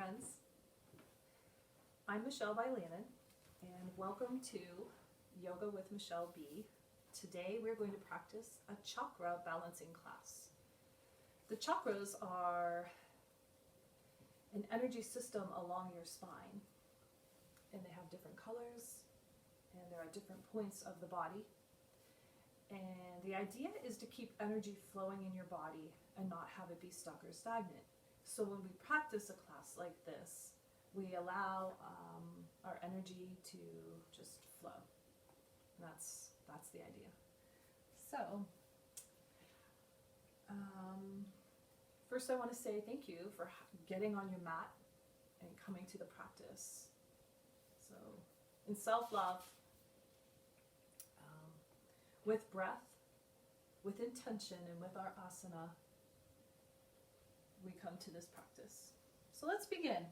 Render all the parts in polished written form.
friends. I'm Michelle Vilanen, and welcome to Yoga with Michelle B. Today we're going to practice a chakra balancing class. The chakras are an energy system along your spine, and they have different colors, and they're at different points of the body. And the idea is to keep energy flowing in your body and not have it be stuck or stagnant. So when we practice a class like this, we allow our energy to just flow. And that's the idea. So, first I want to say thank you for getting on your mat and coming to the practice. So, in self-love, with breath, with intention, and with our asana, we come to this practice. So let's begin.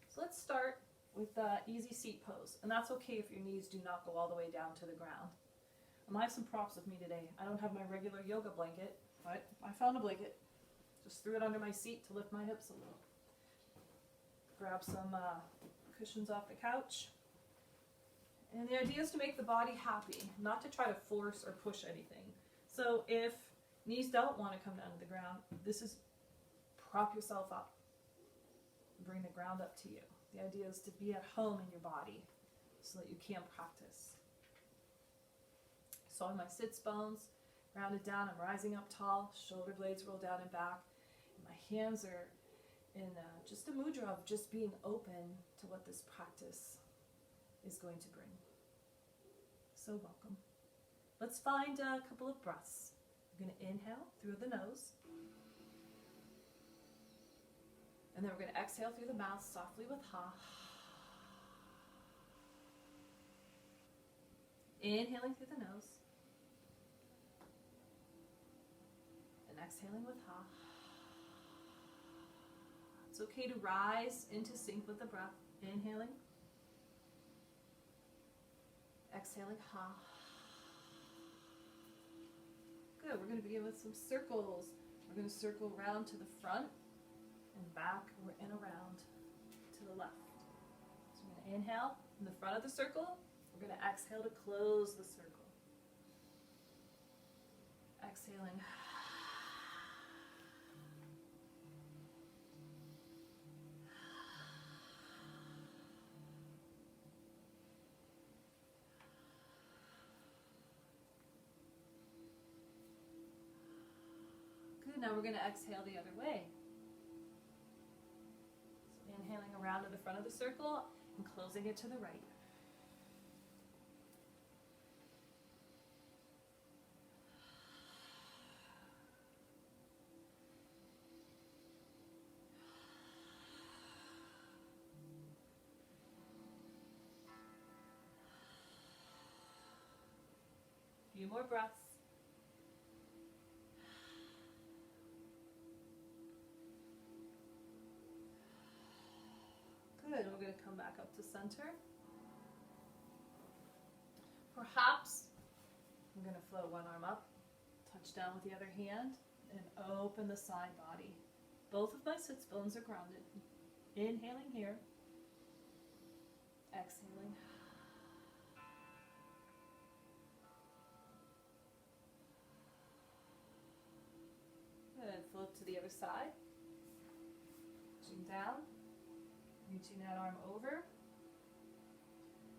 So let's start with the easy seat pose. And that's okay if your knees do not go all the way down to the ground. I have some props with me today. I don't have my regular yoga blanket, but I found a blanket. Just threw it under my seat to lift my hips a little. Grab some cushions off the couch. And the idea is to make the body happy, not to try to force or push anything. So if knees don't want to come down to the ground, this is prop yourself up. Bring the ground up to you. The idea is to be at home in your body so that you can practice. So on my sits bones, rounded down, I'm rising up tall, shoulder blades roll down and back. And my hands are in just a mudra of just being open to what this practice is going to bring. So welcome. Let's find a couple of breaths. We're going to inhale through the nose. And then we're going to exhale through the mouth softly with ha. Inhaling through the nose. And exhaling with ha. It's okay to rise into sync with the breath. Inhaling. Exhaling ha. Good. We're going to begin with some circles. We're going to circle around to the front and back and around to the left. So we're going to inhale in the front of the circle. We're going to exhale to close the circle. Exhaling. Good. Now we're going to exhale the other way. Inhaling around to the front of the circle and closing it to the right. A few more breaths. Good. We're going to come back up to center. Perhaps I'm going to flow one arm up, touch down with the other hand, and open the side body. Both of my sits bones are grounded. Inhaling here. Exhaling. Good. Flip to the other side. Reaching down. Reaching that arm over.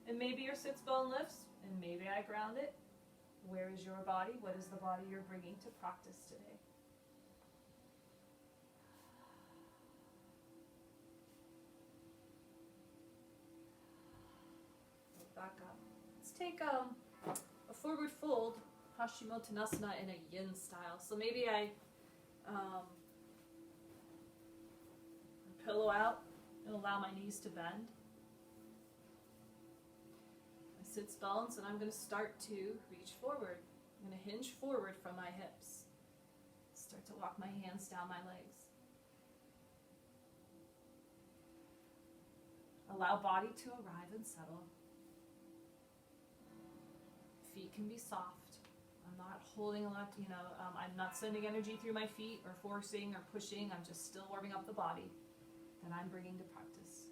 And maybe your sits bone lifts, and maybe I ground it. Where is your body? What is the body you're bringing to practice today? Back up. Let's take a forward fold, Paschimottanasana in a yin style. So maybe I pillow out and allow my knees to bend. My sits bones, and I'm going to start to reach forward. I'm going to hinge forward from my hips. Start to walk my hands down my legs. Allow body to arrive and settle. Feet can be soft. I'm not holding a lot, I'm not sending energy through my feet or forcing or pushing. I'm just still warming up the body. that I'm bringing to practice.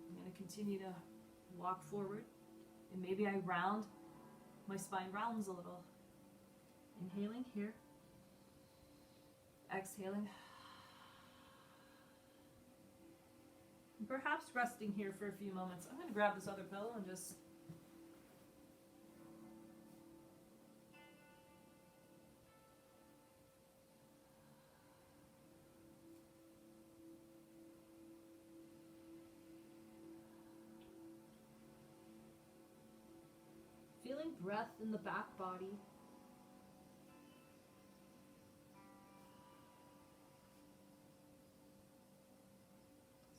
I'm going to continue to walk forward, and maybe I round, my spine rounds a little. Inhaling here, exhaling, and perhaps resting here for a few moments. I'm going to grab this other pillow and just feeling breath in the back body.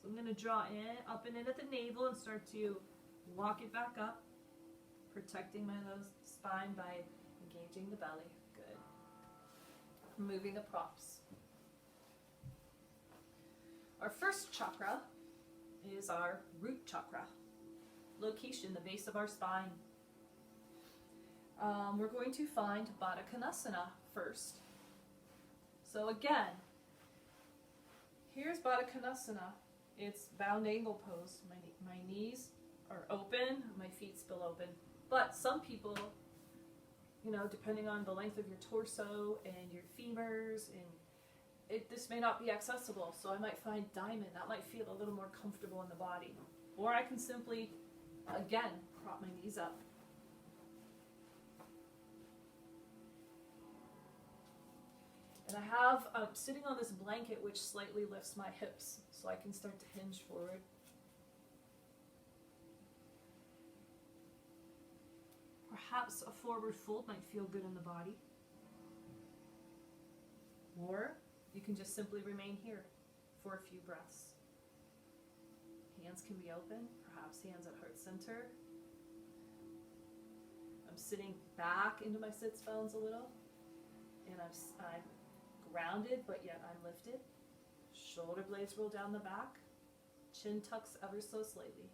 So I'm going to draw in, up and in at the navel and start to walk it back up, protecting my low spine by engaging the belly. Good. Removing the props. Our first chakra is our root chakra, location, the base of our spine. We're going to find Baddha Konasana first. So again, here's Baddha Konasana. It's bound angle pose. My knees are open, my feet spill open. But some people, you know, depending on the length of your torso and your femurs, and this may not be accessible. So I might find diamond. That might feel a little more comfortable in the body. Or I can simply, again, prop my knees up. And I have, sitting on this blanket which slightly lifts my hips so I can start to hinge forward. Perhaps a forward fold might feel good in the body. Or you can just simply remain here for a few breaths. Hands can be open, perhaps hands at heart center. I'm sitting back into my sits bones a little, and I'm grounded, but yet I'm lifted. Shoulder blades roll down the back. Chin tucks ever so slightly.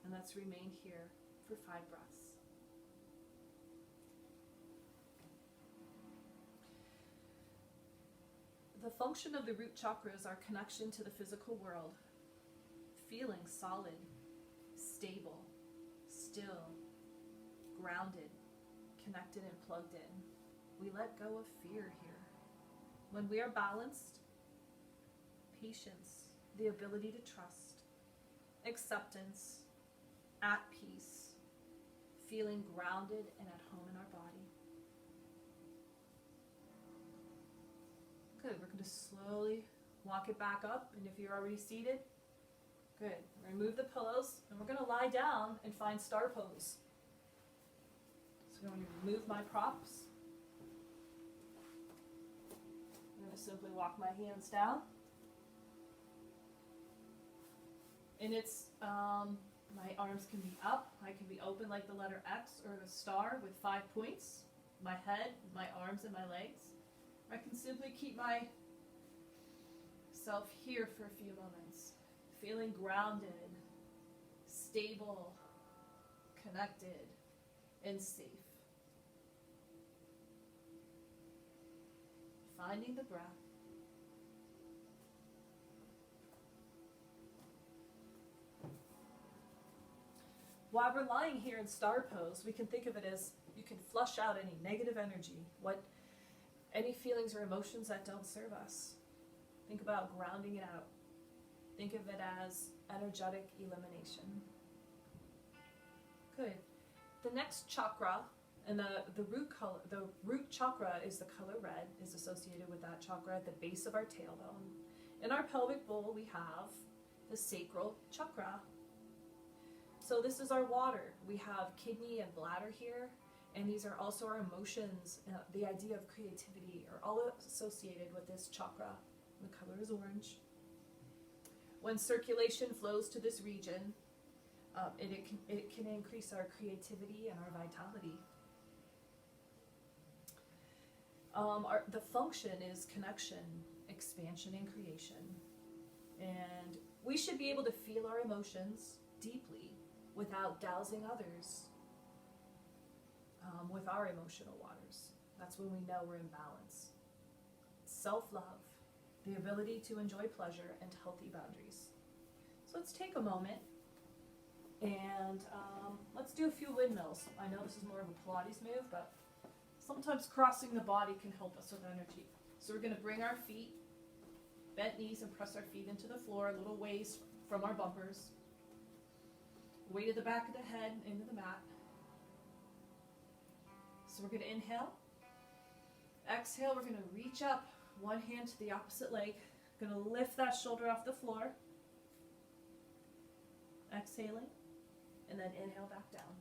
And let's remain here for 5 breaths. The function of the root chakra is our connection to the physical world. Feeling solid, stable, still, grounded, connected and plugged in. We let go of fear here. When we are balanced, patience, the ability to trust, acceptance, at peace, feeling grounded and at home in our body. Good, we're going to slowly walk it back up, and if you're already seated, good. Remove the pillows, and we're going to lie down and find star pose. So I'm going to remove my props. I'm going to simply walk my hands down. And it's, my arms can be up, I can be open like the letter X or the star with 5 points. My head, my arms, and my legs. I can simply keep myself here for a few moments, feeling grounded, stable, connected, and safe. Finding the breath. While we're lying here in star pose, we can think of it as you can flush out any negative energy, any feelings or emotions that don't serve us. Think about grounding it out. Think of it as energetic elimination. Good. The next chakra, and the root chakra is the color red, is associated with that chakra at the base of our tailbone. In our pelvic bowl, we have the sacral chakra. So this is our water. We have kidney and bladder here, and these are also our emotions. The idea of creativity are all associated with this chakra. The color is orange. When circulation flows to this region, it can increase our creativity and our vitality. The function is connection, expansion, and creation. And we should be able to feel our emotions deeply without dousing others with our emotional waters. That's when we know we're in balance. Self-love, the ability to enjoy pleasure, and healthy boundaries. So let's take a moment and let's do a few windmills. I know this is more of a Pilates move, but sometimes crossing the body can help us with energy. So we're going to bring our feet, bent knees, and press our feet into the floor, a little ways from our bumpers. Weight at the back of the head into the mat. So we're going to inhale. Exhale, we're going to reach up, one hand to the opposite leg. Going to lift that shoulder off the floor. Exhaling, and then inhale back down.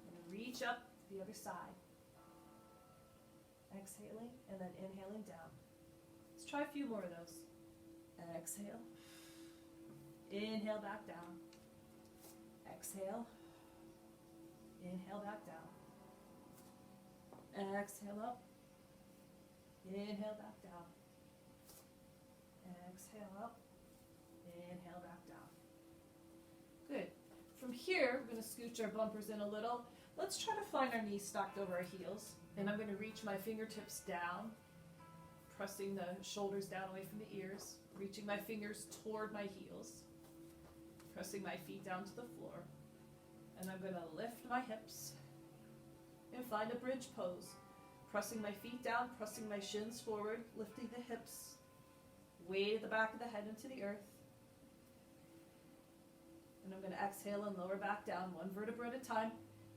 And reach up the other side. Exhaling, and then inhaling down. Let's try a few more of those. Exhale. Inhale back down. Exhale. Inhale back down. Exhale up. Inhale back down. Exhale up. Inhale back down. Good. From here, we're going to scooch our bumpers in a little. Let's try to find our knees stacked over our heels. And I'm going to reach my fingertips down, pressing the shoulders down away from the ears, reaching my fingers toward my heels, pressing my feet down to the floor. And I'm going to lift my hips and find a bridge pose. Pressing my feet down, pressing my shins forward, lifting the hips, weight at the back of the head into the earth. And I'm going to exhale and lower back down, one vertebra at a time,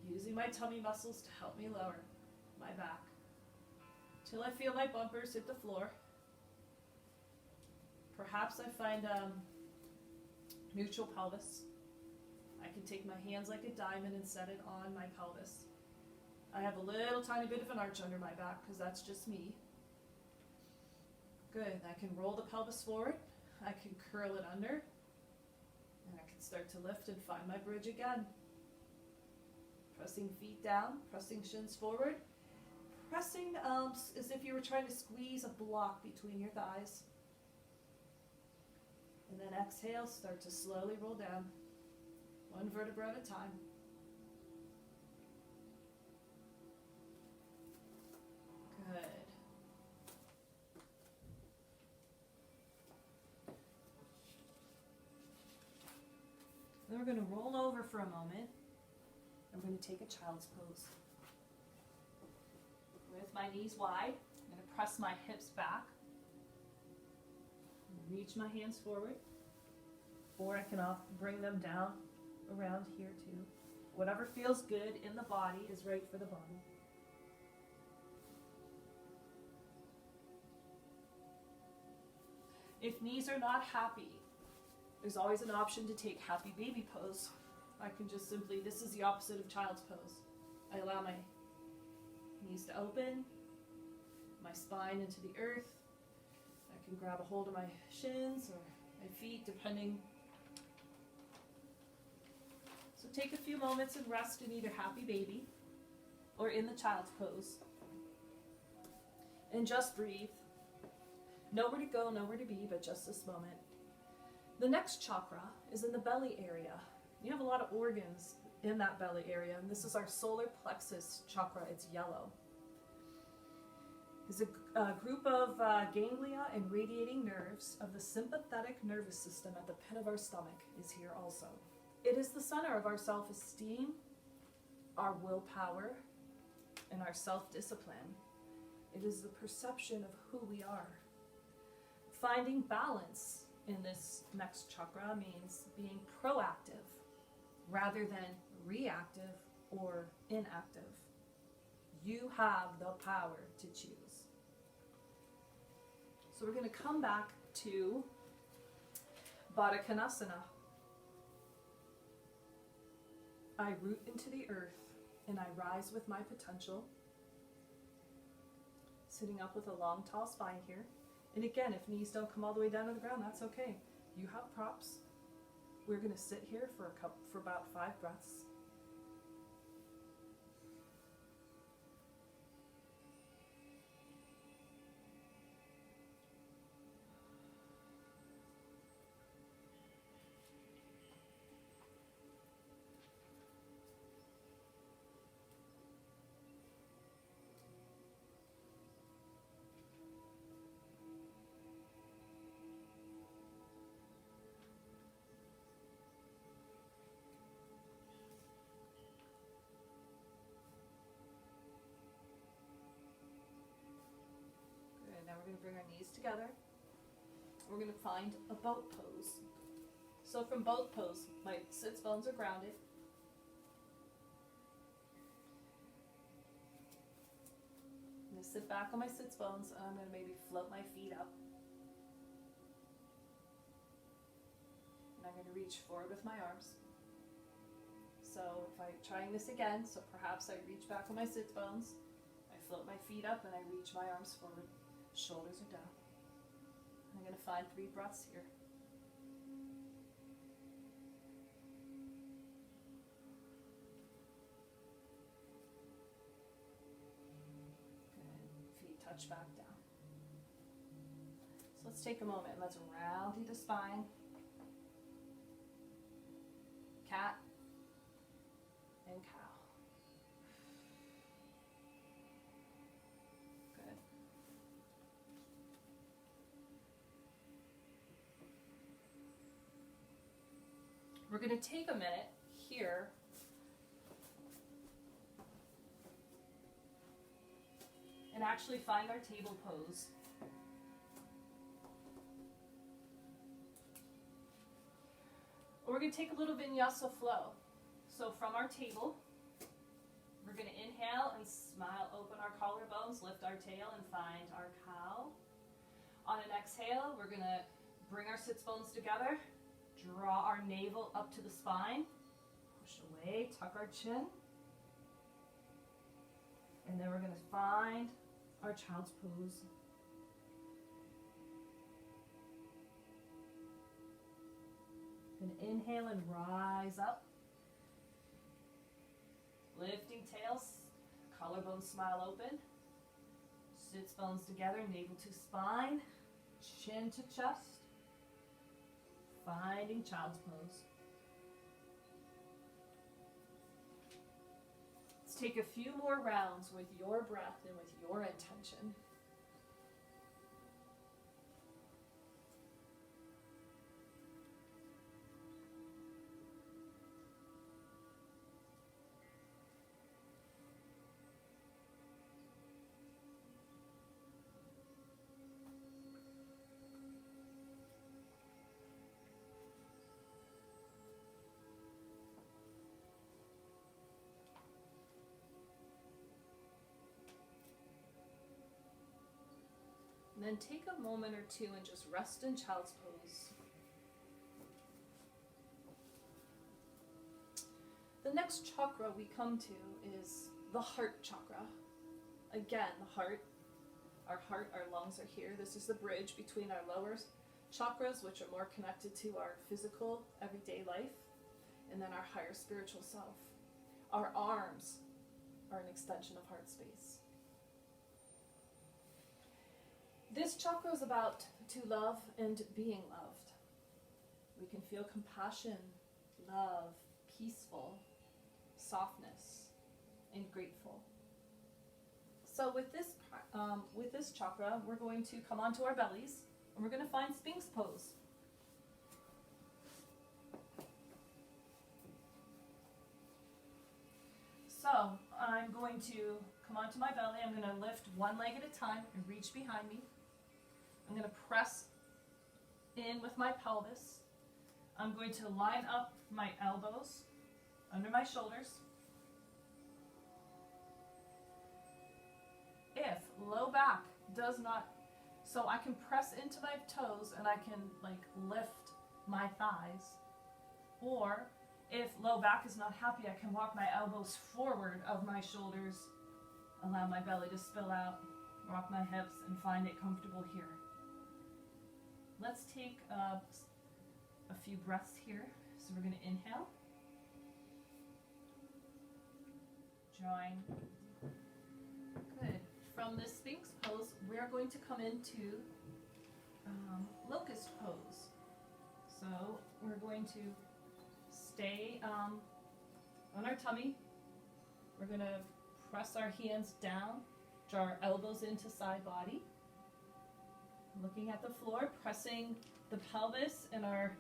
using my tummy muscles to help me lower my back. Till I feel my bumpers hit the floor. Perhaps I find neutral pelvis. I can take my hands like a diamond and set it on my pelvis. I have a little tiny bit of an arch under my back because that's just me. Good. I can roll the pelvis forward. I can curl it under. And I can start to lift and find my bridge again. Pressing feet down, pressing shins forward. Pressing as if you were trying to squeeze a block between your thighs. And then exhale, start to slowly roll down, one vertebra at a time. Good. Then we're going to roll over for a moment. I'm going to take a child's pose. With my knees wide, I'm going to press my hips back. Reach my hands forward. Or I can bring them down around here too. Whatever feels good in the body is right for the body. If knees are not happy, there's always an option to take happy baby pose. I can just simply, this is the opposite of child's pose. I allow my knees to open, my spine into the earth. I can grab a hold of my shins or my feet, depending. So take a few moments and rest in either happy baby or in the child's pose. And just breathe. Nowhere to go, nowhere to be, but just this moment. The next chakra is in the belly area. You have a lot of organs in that belly area, and this is our solar plexus chakra. It's yellow. It's a group of ganglia and radiating nerves of the sympathetic nervous system at the pit of our stomach is here also. It is the center of our self-esteem, our willpower, and our self-discipline. It is the perception of who we are. Finding balance in this next chakra means being proactive rather than reactive or inactive. You have the power to choose. So we're going to come back to Baddha Konasana. I root into the earth and I rise with my potential. Sitting up with a long, tall spine here. And again, if knees don't come all the way down to the ground, that's okay. You have props. We're going to sit here for about 5 breaths. we're going to bring our knees together. We're going to find a boat pose. So from boat pose, my sits bones are grounded. I'm going to sit back on my sits bones, and I'm going to maybe float my feet up. And I'm going to reach forward with my arms. So if I'm trying this again, so perhaps I reach back on my sits bones, I float my feet up, and I reach my arms forward. Shoulders are down. I'm going to find 3 breaths here. Good. Feet touch back down. So let's take a moment. Let's round through the spine. Cat and cow. Good. We're going to take a minute here and actually find our table pose. We're going to take a little vinyasa flow. So from our table, we're going to inhale and smile, open our collarbones, lift our tail, and find our cow. On an exhale, we're going to bring our sits bones together, draw our navel up to the spine, push away, tuck our chin, and then we're going to find our child's pose. And inhale and rise up. Lifting tails, collarbone smile open. Sits bones together, navel to spine, chin to chest. Finding child's pose. Let's take a few more rounds with your breath and with your intention. And then take a moment or two and just rest in child's pose. The next chakra we come to is the heart chakra. Again, the heart, our lungs are here. This is the bridge between our lower chakras, which are more connected to our physical, everyday life, and then our higher spiritual self. Our arms are an extension of heart space. This chakra is about to love and being loved. We can feel compassion, love, peaceful, softness, and grateful. So with this chakra, we're going to come onto our bellies, and we're going to find Sphinx pose. So I'm going to come onto my belly. I'm going to lift one leg at a time and reach behind me. I'm going to press in with my pelvis. I'm going to line up my elbows under my shoulders. If low back does not, so I can press into my toes and I can lift my thighs. Or if low back is not happy, I can walk my elbows forward of my shoulders, allow my belly to spill out, rock my hips, and find it comfortable here. Let's take a few breaths here. So we're going to inhale. Drawing. Good. From this Sphinx pose, we're going to come into locust pose. So we're going to stay on our tummy. We're going to press our hands down, draw our elbows into side body. Looking at the floor, pressing the pelvis and our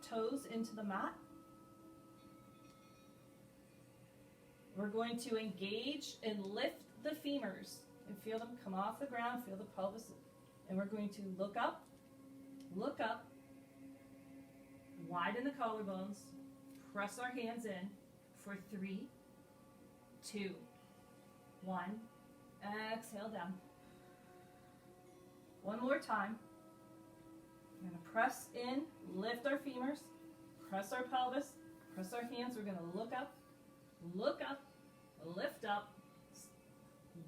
toes into the mat. We're going to engage and lift the femurs and feel them come off the ground, feel the pelvis, and we're going to look up, widen the collarbones, press our hands in for 3, 2, 1, exhale down. One more time. We're going to press in, lift our femurs, press our pelvis, press our hands. We're going to look up, lift up,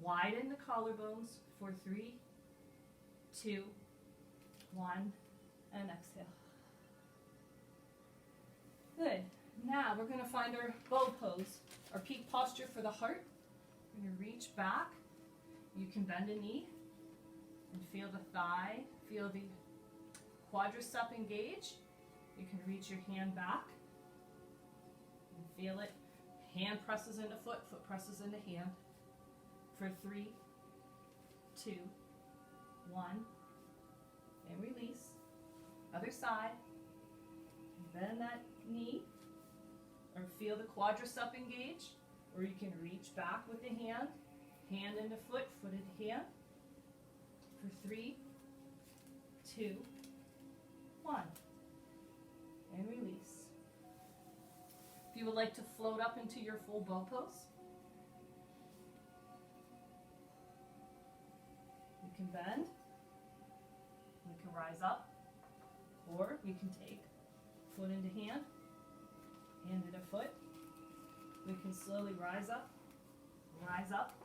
widen the collarbones for 3, 2, 1, and exhale. Good. Now we're going to find our bow pose, our peak posture for the heart. We're going to reach back. You can bend a knee and feel the thigh, feel the quadricep engage. You can reach your hand back and feel it. Hand presses into foot, foot presses into hand. For 3, 2, 1, and release. Other side. Bend that knee, or feel the quadricep engage, or you can reach back with the hand, hand into foot, foot into hand. For 3, 2, 1, and release. If you would like to float up into your full bow pose, you can bend, you can rise up, or you can take foot into hand, hand into foot. We can slowly rise up, rise up,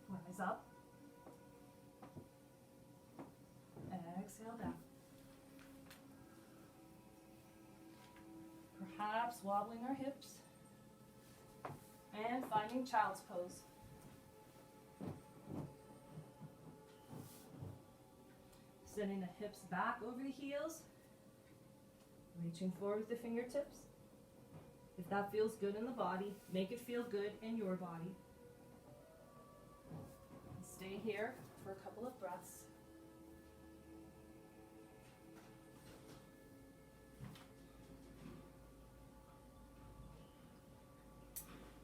rise up, and exhale down. Perhaps wobbling our hips and finding child's pose. Sending the hips back over the heels, reaching forward with the fingertips. If that feels good in the body, make it feel good in your body. Stay here for a couple of breaths.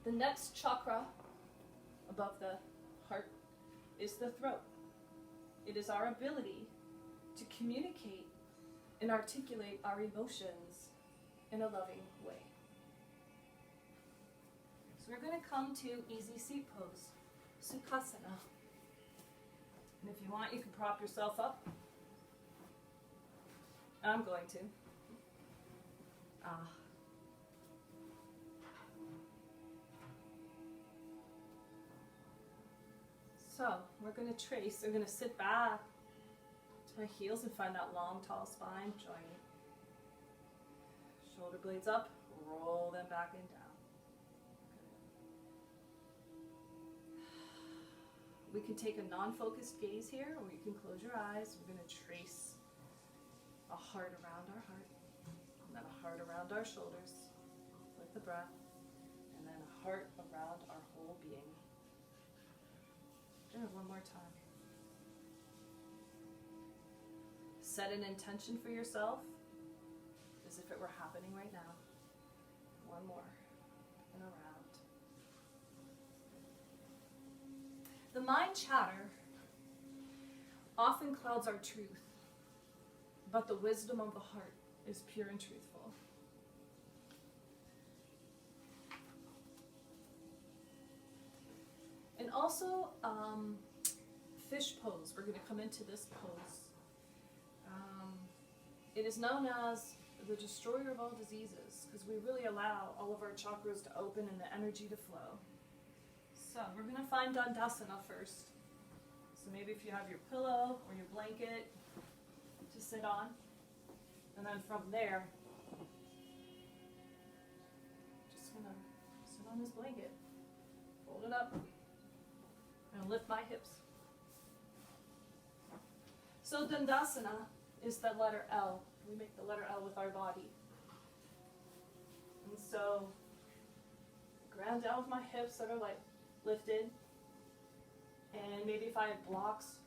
The next chakra above the heart is the throat. It is our ability to communicate and articulate our emotions in a loving way. So we're going to come to easy seat pose, Sukhasana. And if you want, you can prop yourself up. I'm going to. So we're going to trace. We're going to sit back to my heels and find that long, tall spine. Join it. Shoulder blades up. Roll them back and down. We can take a non-focused gaze here, or you can close your eyes. We're going to trace a heart around our heart, and then a heart around our shoulders with the breath, and then a heart around our whole being. Do it one more time. Set an intention for yourself as if it were happening right now. One more, and around. The mind chatter often clouds our truth, but the wisdom of the heart is pure and truthful. And also, fish pose. We're going to come into this pose. It is known as the destroyer of all diseases because we really allow all of our chakras to open and the energy to flow. So we're going to find Dandasana first. So maybe if you have your pillow or your blanket to sit on, and then from there, just going to sit on this blanket, fold it up, and lift my hips. So Dandasana is the letter L. We make the letter L with our body. And so ground down with my hips that are like lifted. And maybe if I have blocks,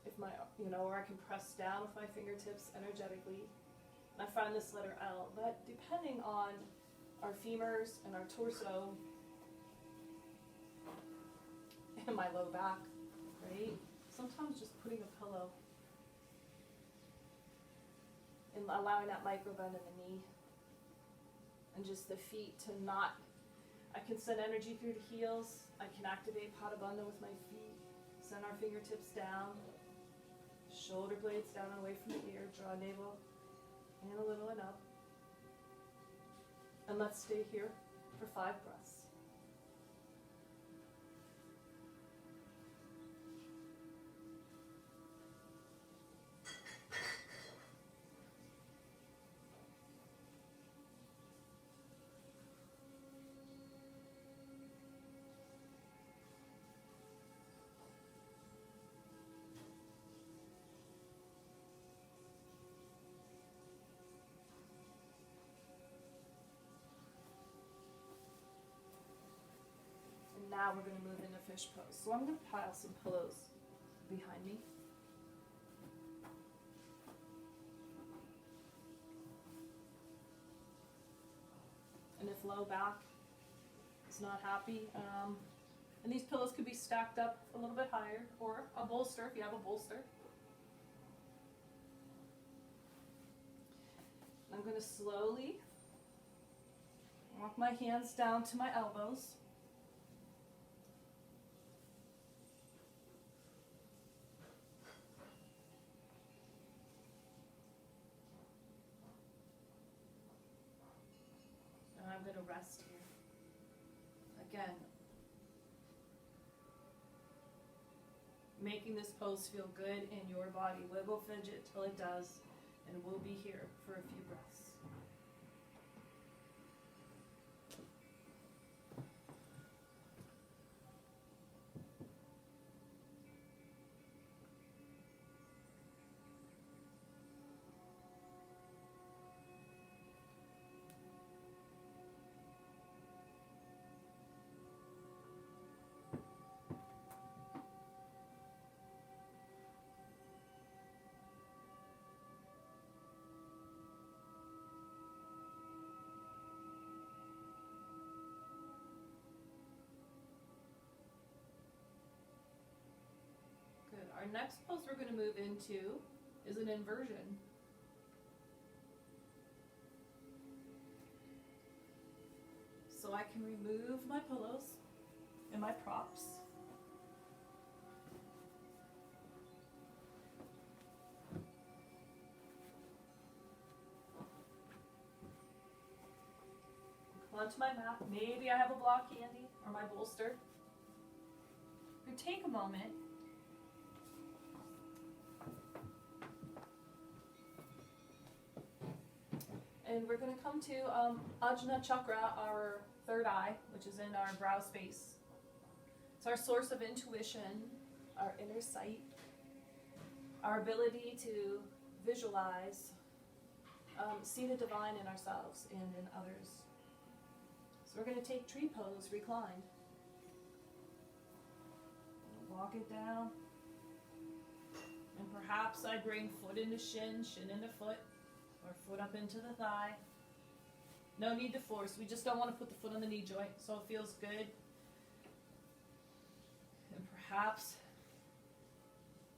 if my, or I can press down with my fingertips energetically. And I find this letter L. But depending on our femurs and our torso and my low back, weight. Sometimes just putting a pillow and allowing that micro bend in the knee. And just the feet to not, I can send energy through the heels. I can activate Pada Bandha with my feet. Send our fingertips down. Shoulder blades down and away from the ear. Draw navel and a little and up. And let's stay here for 5 breaths. Now we're going to move into fish pose. So I'm going to pile some pillows behind me. And if low back is not happy, and these pillows could be stacked up a little bit higher, or a bolster if you have a bolster. I'm going to slowly walk my hands down to my elbows. I'm going to rest here. Again, making this pose feel good in your body. Wiggle, fidget till it does, and we'll be here for a few breaths. Our next pose we're going to move into is an inversion. So I can remove my pillows and my props. Come onto my mat. Maybe I have a block handy or my bolster. You take a moment. And we're going to come to Ajna Chakra, our third eye, which is in our brow space. It's our source of intuition, our inner sight, our ability to visualize, see the divine in ourselves and in others. So we're going to take tree pose, reclined. Walk it down. And perhaps I bring foot into shin, shin into foot. Or foot up into the thigh. No need to force. We just don't want to put the foot on the knee joint so it feels good. And perhaps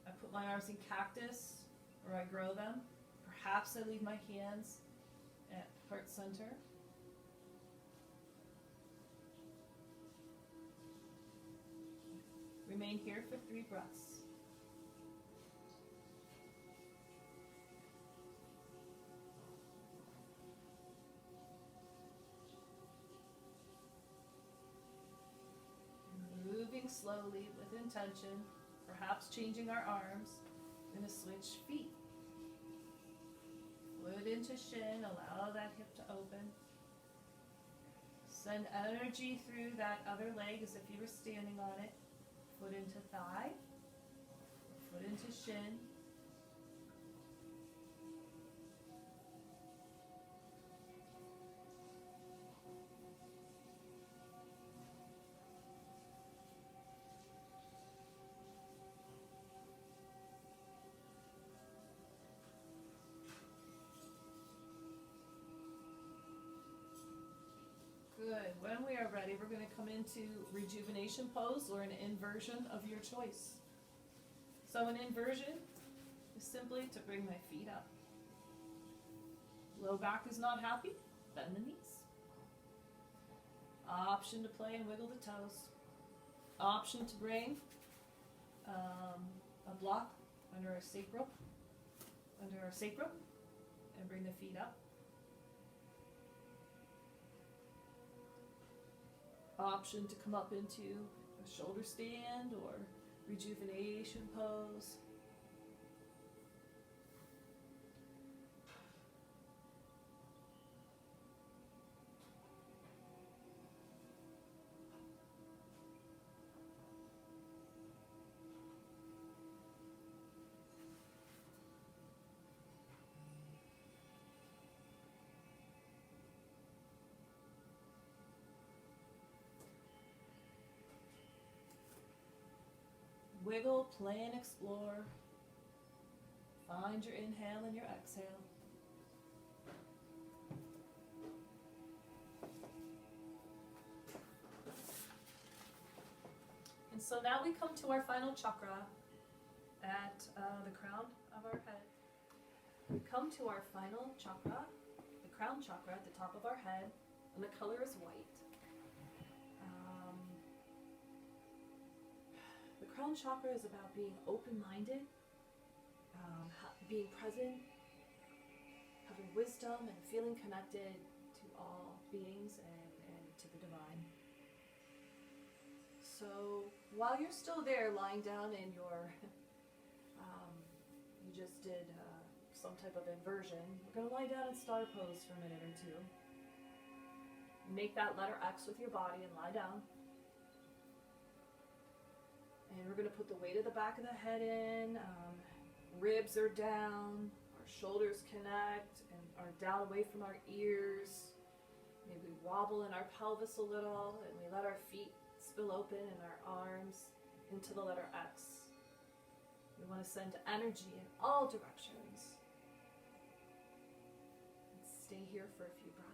I put my arms in cactus or I grow them. Perhaps I leave my hands at heart center. Remain here for 3 breaths. Slowly with intention, perhaps changing our arms. We're going to switch feet. Foot into shin, allow that hip to open. Send energy through that other leg as if you were standing on it. Foot into thigh, foot into shin. Good. When we are ready, we're going to come into rejuvenation pose or an inversion of your choice. So an inversion is simply to bring my feet up. Low back is not happy, bend the knees. Option to play and wiggle the toes. Option to bring a block under our sacrum, and bring the feet up. Option to come up into a shoulder stand or rejuvenation pose. Wiggle, play, and explore. Find your inhale and your exhale. And so now we come to our final chakra at the crown of our head. We come to our final chakra, the crown chakra at the top of our head, and the color is white. The crown chakra is about being open-minded, being present, having wisdom, and feeling connected to all beings and to the divine. So while you're still there lying down in your, you just did some type of inversion, we're going to lie down in star pose for a minute or two. Make that letter X with your body and lie down. And we're going to put the weight of the back of the head in, ribs are down, our shoulders connect and are down away from our ears. Maybe we wobble in our pelvis a little and we let our feet spill open and our arms into the letter X. We want to send energy in all directions. And stay here for a few breaths.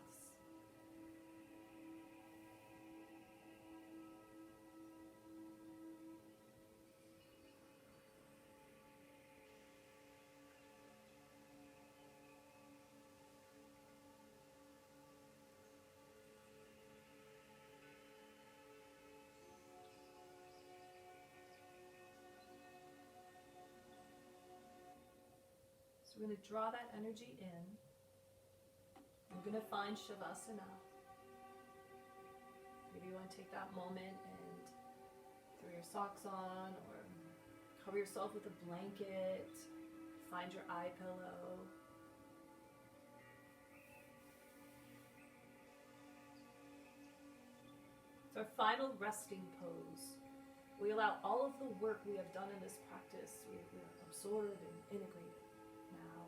So we're going to draw that energy in. We're going to find Shavasana. Maybe you want to take that moment and throw your socks on or cover yourself with a blanket. Find your eye pillow. It's our final resting pose. We allow all of the work we have done in this practice. We are absorbed and integrated. Now,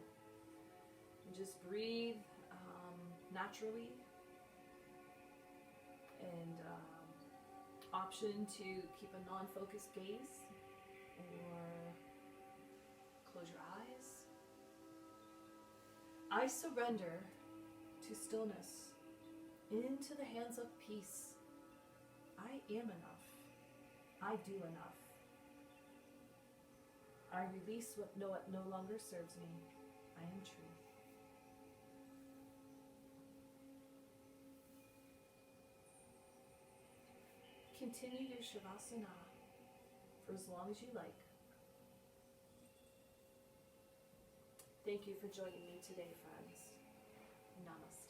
and just breathe naturally, and option to keep a non-focused gaze or close your eyes. I surrender to stillness, into the hands of peace. I am enough. I do enough. I release what no longer serves me. I am truth. Continue your Shavasana for as long as you like. Thank you for joining me today, friends. Namaste.